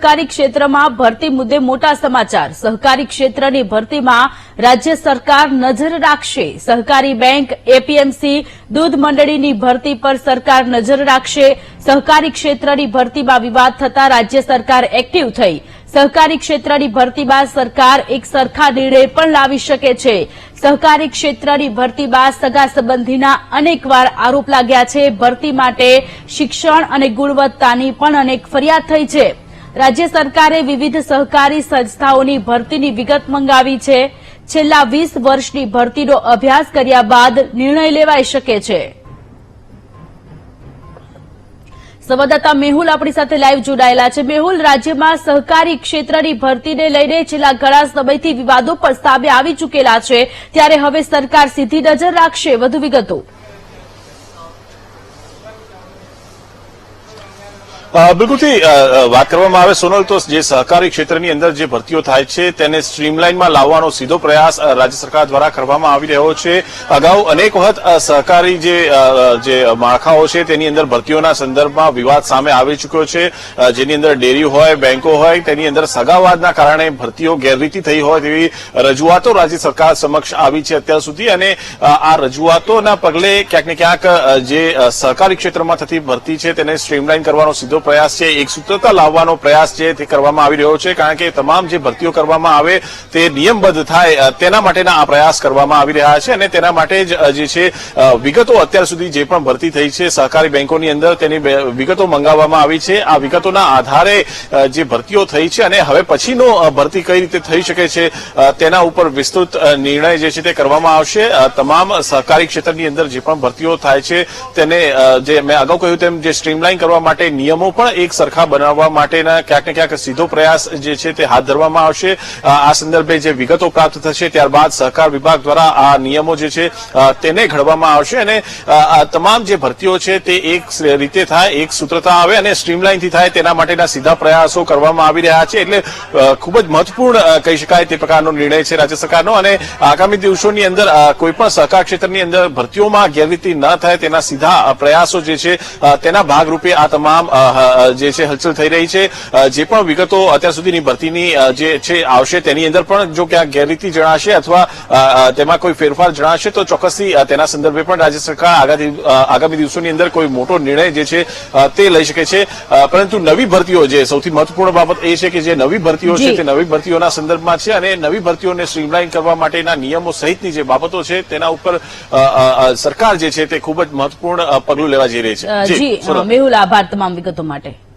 સહકારી ક્ષેત્રમાં ભરતી મુદ્દે મોટા સમાચાર। સહકારી ક્ષેત્રની ભરતીમાં રાજ્ય સરકાર નજર રાખશે। સહકારી બેંક, એપીએમસી, દૂધ મંડળીની ભરતી પર સરકાર નજર રાખશે। સહકારી ક્ષેત્રની ભરતીમાં વિવાદ થતા રાજ્ય સરકાર એક્ટિવ થઈ। સહકારી ક્ષેત્રની ભરતી બાદ સરકાર એક સરખા નિર્ણય પણ લાવી શકે છે। સહકારી ક્ષેત્રની ભરતી બાદ સગા સંબંધીના અનેકવાર આરોપ લાગ્યા છે। ભરતી માટે શિક્ષણ અને ગુણવત્તાની પણ અનેક ફરિયાદ થઈ છે। રાજ્ય સરકારે વિવિધ સહકારી સંસ્થાઓની ભરતીની વિગત મંગાવી છે। છેલ્લા 20 વર્ષની ભરતીનો અભ્યાસ કર્યા બાદ નિર્ણય લેવાઈ શકે છે। સંવાદદાતા મેહુલ આપણી સાથે લાઈવ જોડાયેલા છે। મેહુલ, રાજ્યમાં સહકારી ક્ષેત્રની ભરતીને લઈને છેલ્લા ઘણા સમયથી વિવાદો પણ સામે આવી ચૂકેલા છે, ત્યારે હવે સરકાર સીધી નજર રાખશે। વધુ વિગતો। બિલકુલથી વાત કરવામાં આવે સોનલ, તો જે સહકારી ક્ષેત્રની અંદર જે ભરતીઓ થાય છે તેને સ્ટ્રીમલાઇનમાં લાવવાનો સીધો પ્રયાસ રાજ્ય સરકાર દ્વારા કરવામાં આવી રહ્યો છે। અગાઉ અનેક વખત સહકારી જે માળખાઓ છે તેની અંદર ભરતીઓના સંદર્ભમાં વિવાદ સામે આવી ચૂક્યો છે, જેની અંદર ડેરી હોય, બેંકો હોય, તેની અંદર સગાવાદના કારણે ભરતીઓ ગેરરીતિ થઈ હોય તેવી રજૂઆતો રાજ્ય સરકાર સમક્ષ આવી છે અત્યાર સુધી। અને આ રજૂઆતોના પગલે ક્યાંક ને ક્યાંક જે સહકારી ક્ષેત્રમાં થતી ભરતી છે તેને સ્ટ્રીમલાઇન કરવાનો સીધો પ્રયાસ છે, એક સૂત્રતા લાવવાનો પ્રયાસ છે તે કરવામાં આવી રહ્યો છે, કારણ કે તમામ જે ભરતીઓ કરવામાં આવે તે નિયમબદ્ધ થાય તેના માટેના આ પ્રયાસ કરવામાં આવી રહ્યા છે। અને તેના માટે જ જે છે વિગતો અત્યાર સુધી જે પણ ભરતી થઈ છે સહકારી બેંકોની અંદર તેની વિગતો મંગાવવામાં આવી છે। આ વિગતોના આધારે જે ભરતીઓ થઈ છે અને હવે પછીનો ભરતી કઈ રીતે થઈ શકે છે તેના ઉપર વિસ્તૃત નિર્ણય જે છે તે કરવામાં આવશે। તમામ સહકારી ક્ષેત્રની અંદર જે પણ ભરતીઓ થાય છે તેને જે મેં અગાઉ કહ્યું તેમ જે સ્ટ્રીમલાઇન કરવા માટે નિયમો પણ એક સરખા બનાવવા માટેના ક્યાંક ને ક્યાંક સીધો પ્રયાસ જે છે તે હાથ ધરવામાં આવશે। આ સંદર્ભે જે વિગતો પ્રાપ્ત થશે ત્યારબાદ સહકાર વિભાગ દ્વારા આ નિયમો જે છે તેને ઘડવામાં આવશે અને તમામ જે ભરતીઓ છે તે એક રીતે થાય, એક સૂત્રતા આવે અને સ્ટ્રીમલાઇનથી થાય તેના માટેના સીધા પ્રયાસો કરવામાં આવી રહ્યા છે। એટલે ખૂબ જ મહત્વપૂર્ણ કહી શકાય તે પ્રકારનો નિર્ણય છે રાજ્ય સરકારનો। અને આગામી દિવસોની અંદર કોઈપણ સહકાર ક્ષેત્રની અંદર ભરતીઓમાં ગેરરીતિ ન થાય તેના સીધા પ્રયાસો જે છે તેના ભાગરૂપે આ તમામ જે છે હલચલ થઈ રહી છે। જે પણ વિગતો અત્યાર સુધીની ભરતીની જે છે આવશે તેની અંદર પણ જો ક્યાંક ગેરરીતિ જણાશે અથવા તેમાં કોઈ ફેરફાર જણાશે તો ચોક્કસથી તેના સંદર્ભે પણ રાજ્ય સરકાર આગામી દિવસોની અંદર કોઈ મોટો નિર્ણય જે છે તે લઈ શકે છે। પરંતુ નવી ભરતીઓ, જે સૌથી મહત્વપૂર્ણ બાબત એ છે કે જે નવી ભરતીઓ છે તે નવી ભરતીઓના સંદર્ભમાં છે અને નવી ભરતીઓને સ્ટ્રીમલાઇન કરવા માટેના નિયમો સહિતની જે બાબતો છે તેના ઉપર સરકાર જે છે તે ખૂબ જ મહત્વપૂર્ણ પગલું લેવા જઈ રહી છે। જી મેહુલ, આભાર તમામ વિગતો માટે।